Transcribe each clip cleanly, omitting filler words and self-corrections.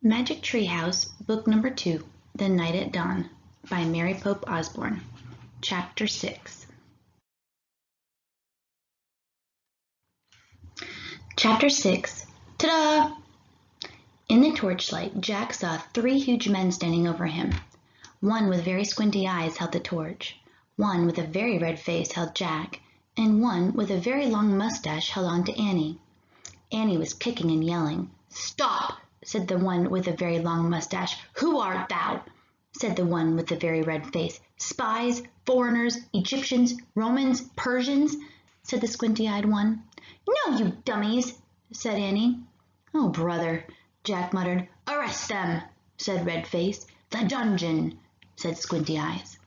Magic Tree House, Book Number 2, The Night at Dawn, by Mary Pope Osborne. Chapter 6. Chapter 6. Ta-da! In the torchlight, Jack saw 3 huge men standing over him. One with very squinty eyes held the torch, one with a very red face held Jack, and one with a very long mustache held on to Annie. Annie was kicking and yelling. "Stop!" said the one with a very long mustache. "Who art thou?" said the one with the very red face. "Spies, foreigners, Egyptians, Romans, Persians?" said the squinty-eyed one. "No, you dummies," said Annie. "Oh, brother," Jack muttered. "Arrest them," said Red Face. "The dungeon," said Squinty Eyes.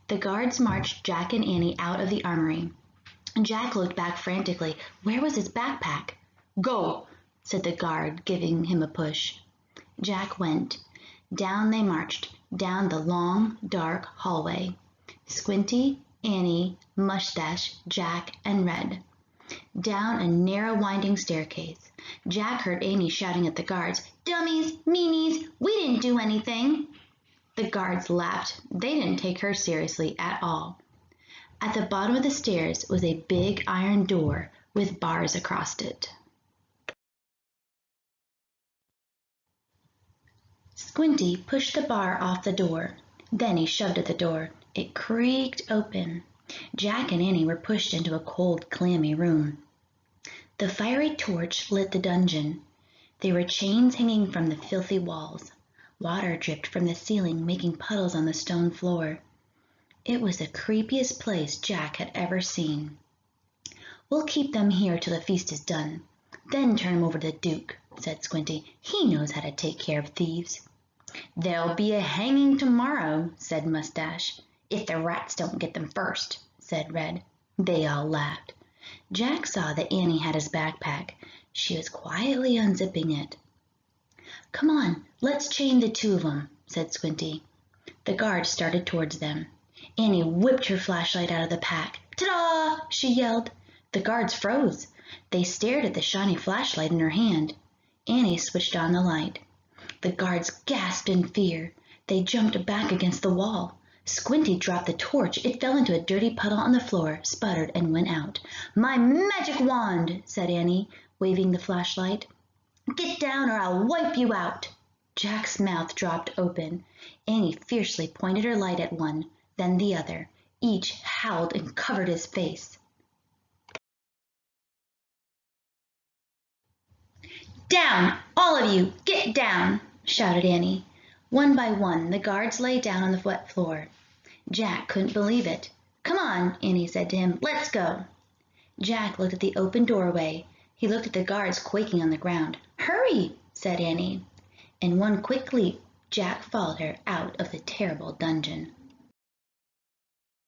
The guards marched Jack and Annie out of the armory. Jack looked back frantically. Where was his backpack? "Go," said the guard, giving him a push. Jack went. Down they marched, down the long, dark hallway. Squinty, Annie, Mustache, Jack, and Red. Down a narrow, winding staircase. Jack heard Annie shouting at the guards, "Dummies, meanies, we didn't do anything." The guards laughed. They didn't take her seriously at all. At the bottom of the stairs was a big iron door with bars across it. Squinty pushed the bar off the door. Then he shoved at the door. It creaked open. Jack and Annie were pushed into a cold, clammy room. The fiery torch lit the dungeon. There were chains hanging from the filthy walls. Water dripped from the ceiling, making puddles on the stone floor. It was the creepiest place Jack had ever seen. "We'll keep them here till the feast is done. Then turn 'em over to the Duke," said Squinty. "He knows how to take care of thieves." "There'll be a hanging tomorrow," said Mustache. "If the rats don't get them first," said Red. They all laughed. Jack saw that Annie had his backpack. She was quietly unzipping it. "Come on, let's chain the 2 of them," said Squinty. The guards started towards them. Annie whipped her flashlight out of the pack. "Ta-da!" she yelled. The guards froze. They stared at the shiny flashlight in her hand. Annie switched on the light. The guards gasped in fear. They jumped back against the wall. Squinty dropped the torch. It fell into a dirty puddle on the floor, sputtered, and went out. "My magic wand!" said Annie, waving the flashlight. "Get down or I'll wipe you out!" Jack's mouth dropped open. Annie fiercely pointed her light at one, then the other. Each howled and covered his face. "Down, all of you! Get down!" shouted Annie. One by one, the guards lay down on the wet floor. Jack couldn't believe it. "Come on," Annie said to him. "Let's go." Jack looked at the open doorway. He looked at the guards quaking on the ground. "Hurry," said Annie. In one quick leap, Jack followed her out of the terrible dungeon.